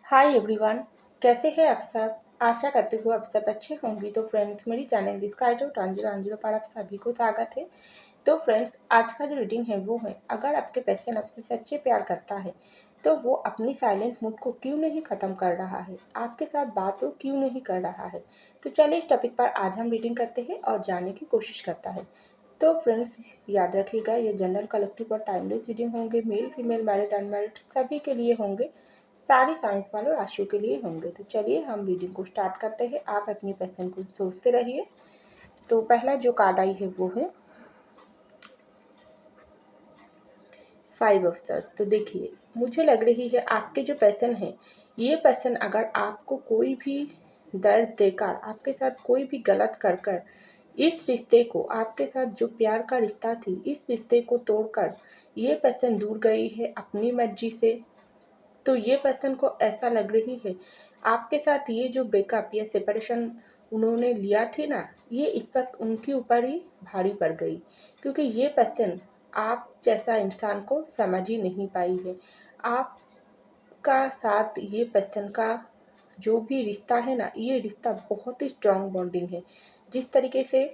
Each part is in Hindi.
Hi everyone. कैसे हैं आप सब? आशा करती हूँ आप सब अच्छे होंगे। तो फ्रेंड्स, मेरी चैनल डिस्काइज और टांजिरो पर आप सभी को स्वागत है। तो फ्रेंड्स, आज का जो रीडिंग है वो है, अगर आपके पर्सन आपसे सच्चे प्यार करता है तो वो अपनी साइलेंट मूड को क्यों नहीं ख़त्म कर रहा है, आपके साथ बात वो क्यों नहीं कर रहा है। तो चलिए इस टॉपिक पर आज हम रीडिंग करते हैं और जानने की कोशिश करता है। तो फ्रेंड्स, याद रखिएगा ये जनरल कलेक्टिव और टाइमलेस रीडिंग होंगे। मेल फीमेल मैरिड अनमैरिड सभी के लिए होंगे, सारी साइंस वालों राशियों के लिए होंगे। तो चलिए हम रीडिंग को स्टार्ट करते हैं। आप अपनी पसंद को सोचते रहिए। तो पहला जो कार्ड आई है वो है 5 ऑफ सॉर्ड्स। तो देखिए, मुझे लग रही है आपके जो पर्सन है, ये पर्सन अगर आपको कोई भी दर्द देकर, आपके साथ कोई भी गलत कर कर इस रिश्ते को, आपके साथ जो प्यार का रिश्ता थी, इस रिश्ते को तोड़कर ये पर्सन दूर गई है अपनी मर्जी से। तो ये पर्सन को ऐसा लग रही है आपके साथ ये जो ब्रेकअप या सेपरेशन उन्होंने लिया थी ना, ये इस वक्त उनके ऊपर ही भारी पड़ गई, क्योंकि ये पर्सन आप जैसा इंसान को समझ ही नहीं पाई है। आपका साथ ये पर्सन का जो भी रिश्ता है ना, ये रिश्ता बहुत ही स्ट्रांग बॉन्डिंग है। जिस तरीके से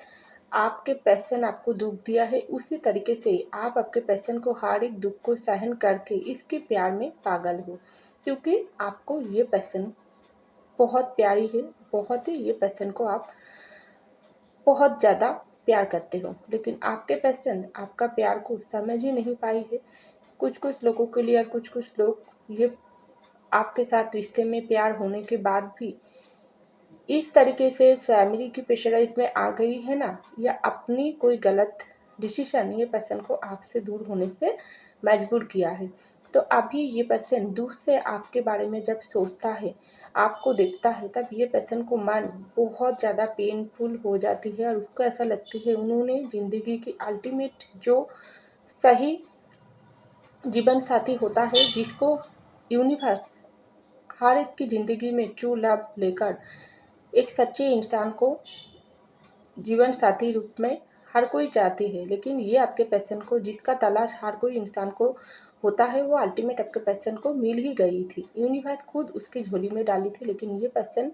आपके पर्सन आपको दुख दिया है, उसी तरीके से आप आपके पर्सन को हर एक दुख को सहन करके इसके प्यार में पागल हो, क्योंकि आपको ये पर्सन बहुत प्यारी है। बहुत ही ये पर्सन को आप बहुत ज़्यादा प्यार करते हो, लेकिन आपके पर्सन आपका प्यार को समझ ही नहीं पाई है। कुछ कुछ लोगों के लिए, और कुछ कुछ लोग ये आपके साथ रिश्ते में प्यार होने के बाद भी इस तरीके से फैमिली की प्रेशराइज में आ गई है ना, या अपनी कोई गलत डिसीजन ये पर्सन को आपसे दूर होने से मजबूर किया है। तो अभी ये पर्सन दूर से आपके बारे में जब सोचता है, आपको देखता है, तब ये पर्सन को मन बहुत ज़्यादा पेनफुल हो जाती है और उसको ऐसा लगती है उन्होंने ज़िंदगी की अल्टीमेट जो सही जीवन साथी होता है, जिसको यूनिवर्स हर एक की ज़िंदगी में ट्रू लव लेकर एक सच्चे इंसान को जीवन साथी रूप में हर कोई चाहती है, लेकिन ये आपके पर्सन को जिसका तलाश हर कोई इंसान को होता है, वो अल्टीमेट आपके पर्सन को मिल ही गई थी। यूनिवर्स खुद उसकी झोली में डाली थी, लेकिन ये पर्सन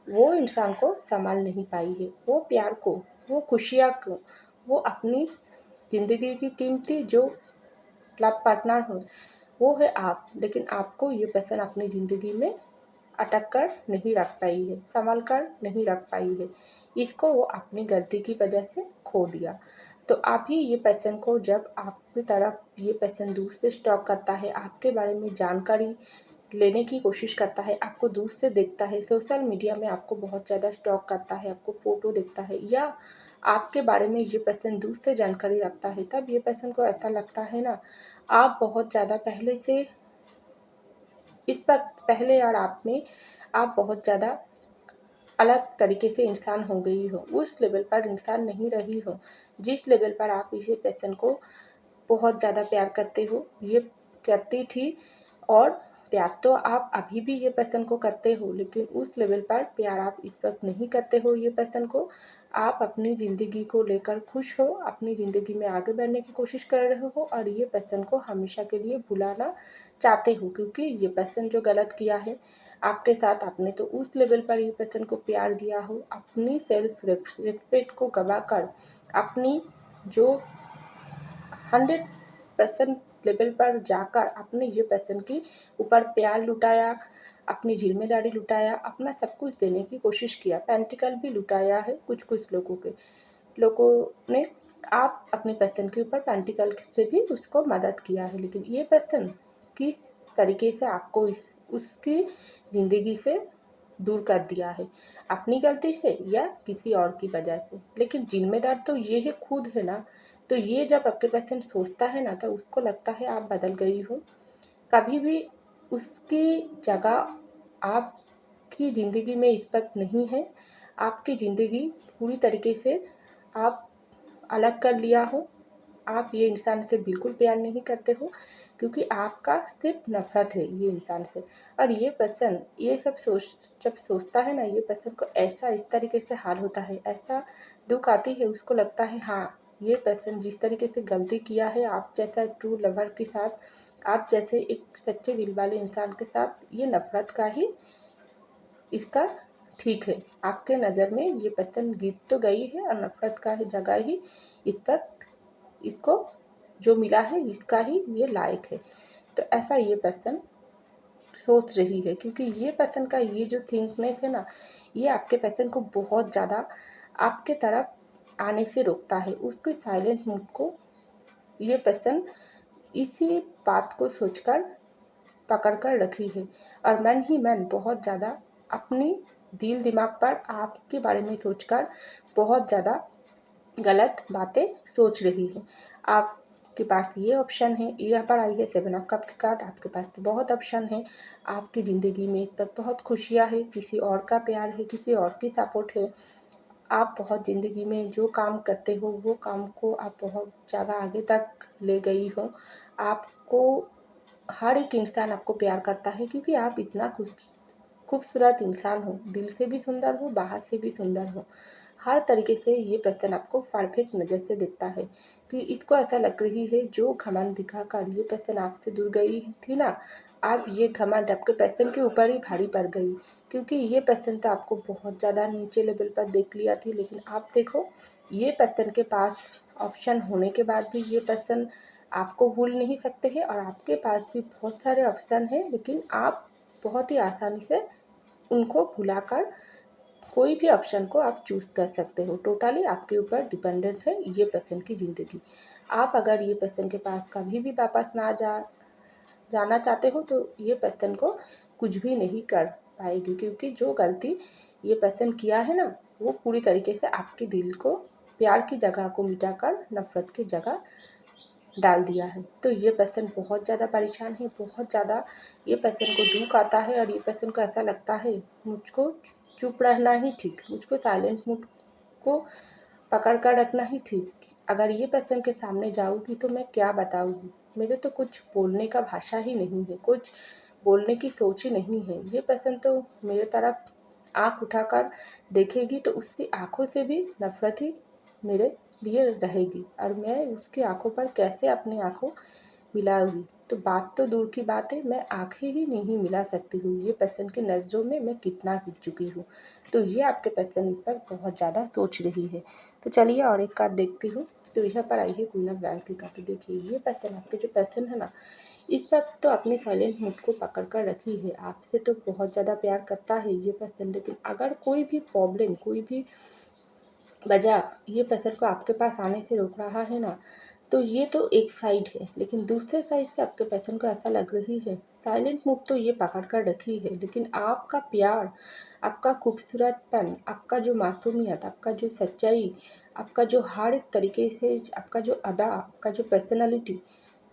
वो इंसान को संभाल नहीं पाई है, वो प्यार को, वो खुशियाँ को, वो अपनी ज़िंदगी की कीमती जो लव पार्टनर हो वो है आप, लेकिन आपको ये पर्सन अपनी ज़िंदगी में अटक कर नहीं रख पाई है, संभल कर नहीं रख पाई है। इसको वो अपनी गलती की वजह से खो दिया। तो अभी ये पर्सन को जब आपकी तरफ ये पर्सन दूर से स्टॉक करता है, आपके बारे में जानकारी लेने की कोशिश करता है, आपको दूर से देखता है, सोशल मीडिया में आपको बहुत ज़्यादा स्टॉक करता है, आपको फ़ोटो देखता है, या आपके बारे में ये पर्सन दूर से जानकारी रखता है, तब ये पर्सन को ऐसा लगता है ना, आप बहुत ज़्यादा पहले से इस वक्त पहले और आप में आप बहुत ज़्यादा अलग तरीके से इंसान हो गई हो, उस लेवल पर इंसान नहीं रही हो जिस लेवल पर आप इसे पर्सन को बहुत ज़्यादा प्यार करते हो, ये करती थी। और प्यार तो आप अभी भी ये पर्सन को करते हो, लेकिन उस लेवल पर प्यार आप इस वक्त नहीं करते हो ये पर्सन को। आप अपनी ज़िंदगी को लेकर खुश हो, अपनी ज़िंदगी में आगे बढ़ने की कोशिश कर रहे हो, और ये पर्सन को हमेशा के लिए भुलाना चाहते हो, क्योंकि ये पर्सन जो गलत किया है आपके साथ, आपने तो उस लेवल पर ये पर्सन को प्यार दिया हो, अपनी सेल्फ रिस्पेक्ट को गवा कर, अपनी जो 100% लेवल पर जाकर आपने ये पर्सन की ऊपर प्यार लुटाया, अपनी जिम्मेदारी लुटाया, अपना सब कुछ देने की कोशिश किया, पेंटिकल भी लुटाया है कुछ कुछ लोगों ने। आप अपने पर्सन के ऊपर पेंटिकल से भी उसको मदद किया है, लेकिन ये पर्सन किस तरीके से आपको इस उसकी ज़िंदगी से दूर कर दिया है, अपनी गलती से या किसी और की वजह से, लेकिन जिम्मेदार तो ये है खुद है ना। तो ये जब आपके पर्सन सोचता है ना, तो उसको लगता है आप बदल गई हो। कभी भी उसकी जगह आपकी ज़िंदगी में इस वक्त नहीं है। आपकी ज़िंदगी पूरी तरीके से आप अलग कर लिया हो। आप ये इंसान से बिल्कुल प्यार नहीं करते हो, क्योंकि आपका सिर्फ नफरत है ये इंसान से। और ये पर्सन ये सब जब सोचता है ना, ये पर्सन को ऐसा इस तरीके से हाल होता है, ऐसा दुख आती है, उसको लगता है हाँ, ये पर्सन जिस तरीके से गलती किया है आप जैसा ट्रू लवर के साथ, आप जैसे एक सच्चे दिल वाले इंसान के साथ, ये नफ़रत का ही इसका ठीक है। आपके नज़र में ये पर्सन जीत तो गई है और नफ़रत का ही जगह ही इस पर इसको जो मिला है इसका ही ये लायक है। तो ऐसा ये पर्सन सोच रही है, क्योंकि ये पर्सन का ये जो थिंकनेस है ना, ये आपके पर्सन को बहुत ज़्यादा आपके तरफ आने से रोकता है। उसके साइलेंट मूड को ये पर्सन इसी बात को सोचकर पकड़ कर रखी है और मन ही मन बहुत ज़्यादा अपनी दिल दिमाग पर आपके बारे में सोचकर बहुत ज़्यादा गलत बातें सोच रही है। आपके पास ये ऑप्शन है, यहाँ पर आई है 7 ऑफ कप की कार्ड। आपके पास तो बहुत ऑप्शन है, आपकी ज़िंदगी में इस वक्त बहुत खुशियाँ है, किसी और का प्यार है, किसी और की सपोर्ट है। आप बहुत ज़िंदगी में जो काम करते हो वो काम को आप बहुत ज़्यादा आगे तक ले गई हो। आपको हर एक इंसान आपको प्यार करता है, क्योंकि आप इतना खूबसूरत इंसान हो, दिल से भी सुंदर हो, बाहर से भी सुंदर हो। हर तरीके से ये पर्सन आपको परफेक्ट नज़र से देखता है कि इसको ऐसा लग रही है जो घमंड दिखाकर ये पर्सन आपसे दूर गई थी ना, अब ये घमंड आपके पर्सन के ऊपर ही भारी पड़ गई, क्योंकि ये पर्सन तो आपको बहुत ज़्यादा नीचे लेवल पर देख लिया थी। लेकिन आप देखो, ये पर्सन के पास ऑप्शन होने के बाद भी ये पर्सन आपको भूल नहीं सकते हैं और आपके पास भी बहुत सारे ऑप्शन हैं, लेकिन आप बहुत ही आसानी से उनको भुलाकर कोई भी ऑप्शन को आप चूज़ कर सकते हो। टोटली आपके ऊपर डिपेंडेंट है ये पर्सन की ज़िंदगी। आप अगर ये पर्सन के पास कभी भी वापस ना जाना चाहते हो तो ये पर्सन को कुछ भी नहीं कर पाएगी, क्योंकि जो गलती ये पर्सन किया है ना, वो पूरी तरीके से आपके दिल को प्यार की जगह को मिटाकर नफ़रत की जगह डाल दिया है। तो ये पर्सन बहुत ज़्यादा परेशान है, बहुत ज़्यादा ये पर्सन को दुःख आता है और ये पर्सन को ऐसा लगता है मुझको चुप रहना ही ठीक, मुझको साइलेंट मूड को पकड़ कर रखना ही ठीक। अगर ये पर्सन के सामने जाऊँगी तो मैं क्या बताऊँगी, मेरे तो कुछ बोलने का भाषा ही नहीं है, कुछ बोलने की सोच ही नहीं है। ये पर्सन तो मेरे तरफ आँख उठाकर देखेगी तो उसकी आँखों से भी नफ़रत ही मेरे लिए रहेगी और मैं उसकी आँखों पर कैसे अपनी आँखों मिलाऊँगी। तो बात तो दूर की बात है, मैं आँखें ही नहीं मिला सकती हूँ। ये पर्सन की नज़रों में मैं कितना गिर चुकी हूँ। तो ये आपके पर्सन इस पर बहुत ज़्यादा सोच रही है। तो चलिए और एक कार्ड देखती हूँ। तो यहाँ पर आई है क्वीन ऑफ वैंड की कार्ड। तो देखिए, ये पर्सन आपके जो पर्सन है ना, इस वक्त तो अपने साइलेंट मूड को पकड़ कर रखी है। आपसे तो बहुत ज़्यादा प्यार करता है ये पर्सन, लेकिन अगर कोई भी प्रॉब्लम, कोई भी वजह ये पर्सन को आपके पास आने से रोक रहा है ना, तो ये तो एक साइड है, लेकिन दूसरे साइड से आपके पर्सन को ऐसा लग रही है साइलेंट मूव तो ये पकड़ कर रखी है, लेकिन आपका प्यार, आपका खूबसूरतपन, आपका जो मासूमियत, आपका जो सच्चाई, आपका जो हर एक तरीके से, आपका जो अदा, आपका जो पर्सनालिटी,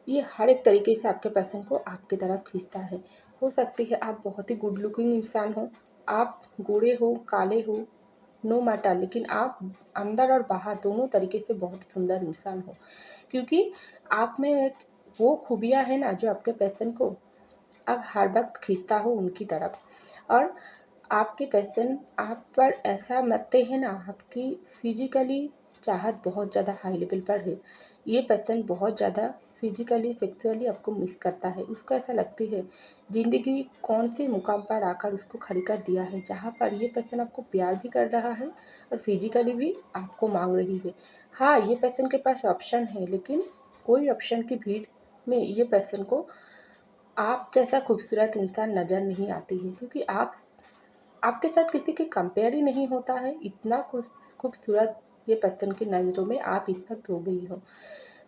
ये हर एक तरीके से आपके पर्सन को आपकी तरफ खींचता है। हो सकती है आप बहुत ही गुड लुकिंग इंसान हो, आप गोरे हो, काले हो, नो मैटर, लेकिन आप अंदर और बाहर दोनों तरीके से बहुत सुंदर इंसान हो, क्योंकि आप में एक वो खूबियाँ हैं ना जो आपके पर्सन को अब हर वक्त खींचता हो उनकी तरफ। और आपके पर्सन आप पर ऐसा मरते हैं ना, आपकी फिजिकली चाहत बहुत ज़्यादा हाई लेवल पर है। ये पर्सन बहुत ज़्यादा फिजिकली सेक्सुअली आपको मिस करता है। उसको ऐसा लगती है ज़िंदगी कौन से मुकाम पर आकर उसको खड़ी कर दिया है, जहाँ पर ये पर्सन आपको प्यार भी कर रहा है और फिजिकली भी आपको मांग रही है। हाँ, ये पर्सन के पास ऑप्शन है, लेकिन कोई ऑप्शन की भीड़ में ये पर्सन को आप जैसा खूबसूरत इंसान नज़र नहीं आती है, क्योंकि आप आपके साथ किसी के कंपेयर ही नहीं होता है। इतना खूबसूरत ये पर्सन की नज़रों में आप इस वक्त हो गई हो,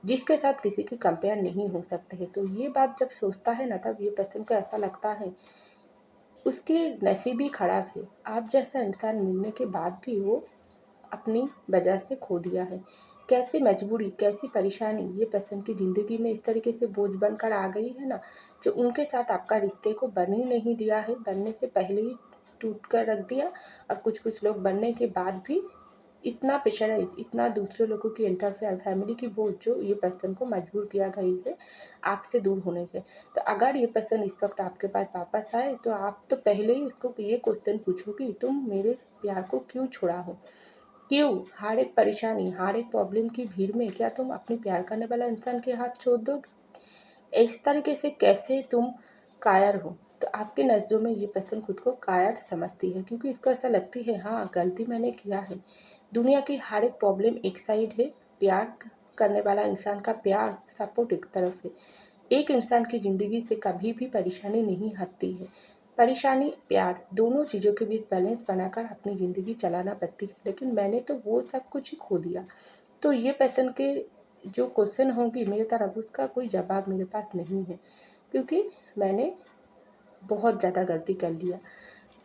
जिसके साथ किसी के कंपेयर नहीं हो सकते हैं। तो ये बात जब सोचता है ना, तब ये पर्सन को ऐसा लगता है उसके नसीब ही खराब है। आप जैसा इंसान मिलने के बाद भी वो अपनी वजह से खो दिया है। कैसी मजबूरी, कैसी परेशानी ये पर्सन की ज़िंदगी में इस तरीके से बोझ बनकर आ गई है ना, जो उनके साथ आपका रिश्ते को बन ही नहीं दिया है, बनने से पहले ही टूट कर रख दिया। और कुछ लोग बनने के बाद भी इतना प्रेशराइज, इतना दूसरे लोगों की इंटरफेयर, फैमिली की बोझ जो ये पर्सन को मजबूर किया गई है आपसे दूर होने से। तो अगर ये पर्सन इस वक्त आपके पास वापस आए तो आप तो पहले ही उसको ये क्वेश्चन पूछोगी, तुम मेरे प्यार को क्यों छोड़ा हो, क्यों? हर एक परेशानी, हर एक प्रॉब्लम की भीड़ में क्या तुम अपनी प्यार करने वाला इंसान के हाथ छोड़ दोगे? इस तरीके से कैसे तुम कायर हो? तो आपकी नज़रों में ये पर्सन खुद को कायर समझती है, क्योंकि इसको ऐसा लगती है हाँ गलती मैंने किया है। दुनिया की हर एक प्रॉब्लम एक साइड है, प्यार करने वाला इंसान का प्यार सपोर्ट एक तरफ है। एक इंसान की ज़िंदगी से कभी भी परेशानी नहीं हटती है। परेशानी प्यार दोनों चीज़ों के बीच बैलेंस बनाकर अपनी ज़िंदगी चलाना पड़ती है, लेकिन मैंने तो वो सब कुछ ही खो दिया। तो ये पर्सन के जो क्वेश्चन होंगी मेरे तरफ, उसका कोई जवाब मेरे पास नहीं है, क्योंकि मैंने बहुत ज़्यादा गलती कर लिया।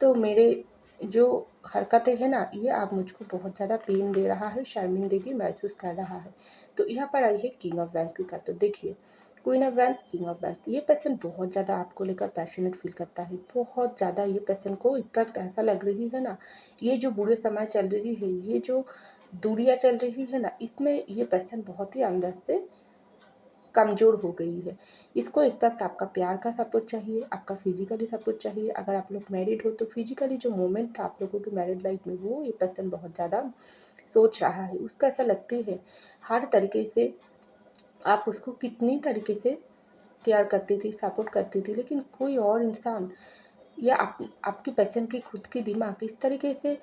तो मेरे जो हरकतें हैं ना, ये आप मुझको बहुत ज़्यादा पेन दे रहा है, शर्मिंदगी महसूस कर रहा है। तो यहाँ पर आई है किंग ऑफ वैंस का। तो देखिए, queen of vents, king of vents, ये पर्सन बहुत ज़्यादा आपको लेकर पैशनेट फील करता है। बहुत ज़्यादा ये पर्सन को इस वक्त ऐसा लग रही है ना, ये जो बुरे समय चल रही है, ये जो दूरियाँ चल रही है ना, इसमें ये पर्सन बहुत ही अंदर से कमज़ोर हो गई है। इसको एक वक्त आपका प्यार का सपोर्ट चाहिए, आपका फिजिकली सपोर्ट चाहिए। अगर आप लोग मैरिड हो तो फिजिकली जो मोमेंट था आप लोगों की मैरिड लाइफ में, वो ये पर्सन बहुत ज़्यादा सोच रहा है। उसको ऐसा लगती है हर तरीके से आप उसको कितनी तरीके से केयर करती थी, सपोर्ट करती थी, लेकिन कोई और इंसान या आपकी पर्सन की खुद की दिमाग इस तरीके से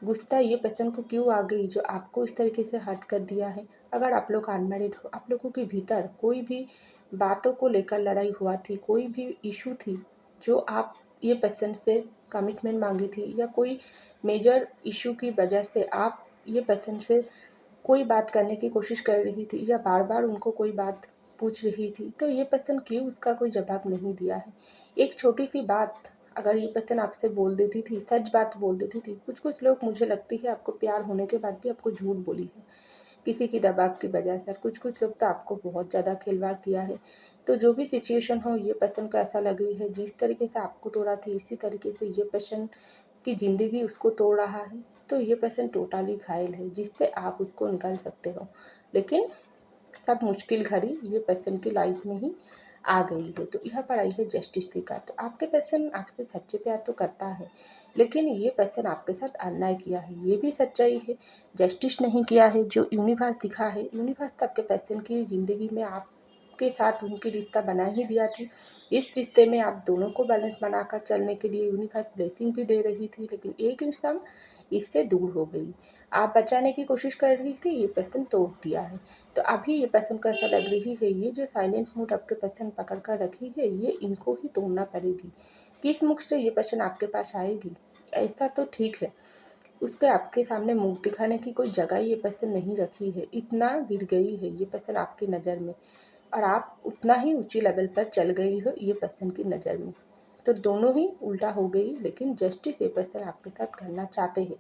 गुस्सा ये पर्सन को क्यों आ गई जो आपको इस तरीके से हर्ट कर दिया है। अगर आप लोग अनमैरिड हो, आप लोगों के भीतर कोई भी बातों को लेकर लड़ाई हुआ थी, कोई भी इशू थी जो आप ये पर्सन से कमिटमेंट मांगी थी, या कोई मेजर इशू की वजह से आप ये पर्सन से कोई बात करने की कोशिश कर रही थी, या बार बार उनको कोई बात पूछ रही थी, तो ये पर्सन क्यों उसका कोई जवाब नहीं दिया है। एक छोटी सी बात अगर ये पर्सन आपसे बोल देती थी, सच बात बोल देती थी। कुछ कुछ लोग मुझे लगती है आपको प्यार होने के बाद भी आपको झूठ बोली है किसी की दबाव की वजह से। कुछ कुछ लोग तो आपको बहुत ज़्यादा खिलवाड़ किया है। तो जो भी सिचुएशन हो, ये पर्सन को ऐसा लगी है जिस तरीके से आपको तोड़ा थी, इसी तरीके से ये पर्सन की ज़िंदगी उसको तोड़ रहा है। तो ये पर्सन टोटली घायल है, जिससे आप उसको निकाल सकते हो, लेकिन सब मुश्किल घड़ी ये पर्सन की लाइफ में ही आ गई है। तो यहाँ पर आई है जस्टिस की कार्ड। तो आपके पर्सन आपसे सच्चे प्यार तो करता है, लेकिन ये पर्सन आपके साथ अन्याय किया है, ये भी सच्चाई है। जस्टिस नहीं किया है, जो यूनिवर्स दिखा है, यूनिवर्स तो आपके पर्सन की ज़िंदगी में आपके साथ उनकी रिश्ता बना ही दिया थी। इस रिश्ते में आप दोनों को बैलेंस बनाकर चलने के लिए यूनिवर्स ब्लेसिंग भी दे रही थी, लेकिन एक इंसान इससे दूर हो गई। आप बचाने की कोशिश कर रही थी, ये पर्सन तोड़ दिया है। तो अभी ये पर्सन को ऐसा लग रही है ये जो साइलेंट मूड आपके पर्सन पकड़ कर रखी है, ये इनको ही तोड़ना पड़ेगी। किस मुख से ये पर्सन आपके पास आएगी? ऐसा तो ठीक है, उसके आपके सामने मुख दिखाने की कोई जगह ये पर्सन नहीं रखी है। इतना गिर गई है ये पर्सन आपकी नज़र में, और आप उतना ही ऊंची लेवल पर चल गई हो ये पर्सन की नज़र में। तो दोनों ही उल्टा हो गई, लेकिन जस्टिस ये पर्सन आपके साथ करना चाहते हैं।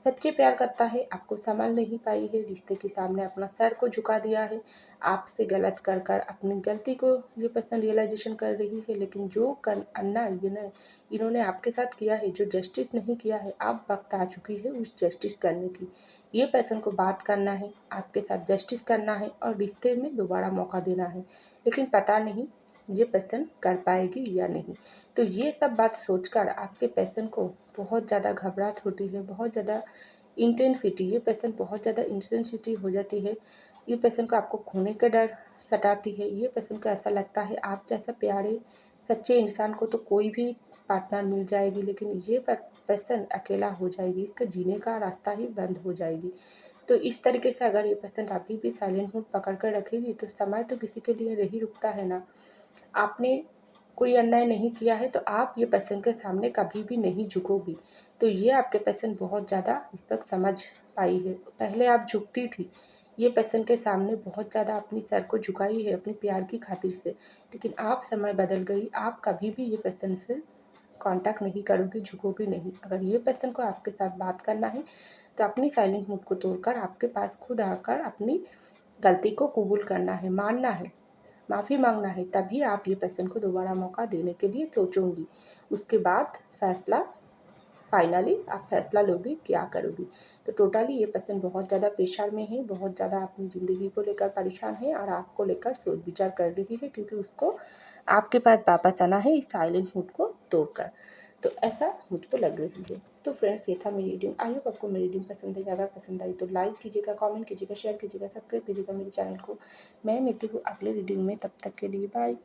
सच्चे प्यार करता है, आपको संभाल नहीं पाई है, रिश्ते के सामने अपना सर को झुका दिया है। आपसे गलत कर कर अपनी गलती को ये पर्सन रियलाइजेशन कर रही है, लेकिन जो अन्ना इन्होंने आपके साथ किया है, जो जस्टिस नहीं किया है, अब वक्त आ चुकी है उस जस्टिस करने की। ये पर्सन को बात करना है, आपके साथ जस्टिस करना है और रिश्ते में दोबारा मौका देना है, लेकिन पता नहीं ये पर्सन कर पाएगी या नहीं। तो ये सब बात सोचकर आपके पर्सन को बहुत ज़्यादा घबराहट होती है, बहुत ज़्यादा इंटेंसिटी, ये पर्सन बहुत ज़्यादा इंटेंसिटी हो जाती है। ये पर्सन को आपको खोने का डर सताती है। ये पर्सन को ऐसा लगता है आप जैसा प्यारे सच्चे इंसान को तो कोई भी पार्टनर मिल जाएगी, लेकिन ये पर्सन अकेला हो जाएगी, इसका जीने का रास्ता ही बंद हो जाएगी। तो इस तरीके से अगर ये पर्सन अभी भी साइलेंट मूड पकड़ कर रखेगी, तो समय तो किसी के लिए नहीं रुकता है ना। आपने कोई अन्याय नहीं किया है, तो आप ये पर्सन के सामने कभी भी नहीं झुकोगी। तो ये आपके पर्सन बहुत ज़्यादा इस वक्त समझ पाई है। पहले आप झुकती थी, ये पर्सन के सामने बहुत ज़्यादा अपनी सर को झुकाई है अपनी प्यार की खातिर से, लेकिन आप समय बदल गई। आप कभी भी ये पर्सन से कांटेक्ट नहीं करोगी, झुकोगी नहीं। अगर ये पर्सन को आपके साथ बात करना है, तो अपनी साइलेंट मूड को तोड़कर आपके पास खुद आकर अपनी गलती को कबूल करना है, मानना है, माफ़ी मांगना है। तभी आप ये पर्सन को दोबारा मौका देने के लिए सोचूंगी। उसके बाद फैसला फाइनली आप फैसला लोगी क्या करोगी। तो टोटली ये पर्सन बहुत ज़्यादा प्रेशर में है, बहुत ज़्यादा अपनी ज़िंदगी को लेकर परेशान है, और आपको लेकर सोच विचार कर रही है, क्योंकि उसको आपके पास वापस आना है इस साइलेंट मूड को तोड़कर। तो ऐसा मुझको लग रही है। तो फ्रेंड्स, ये था मेरी रीडिंग। आई होप आपको मेरी रीडिंग पसंद है। अगर पसंद आई तो लाइक कीजिएगा, कमेंट कीजिएगा, शेयर कीजिएगा, सब्सक्राइब कीजिएगा मेरे चैनल को। मैं मिलती हूँ अगले रीडिंग में, तब तक के लिए बाय।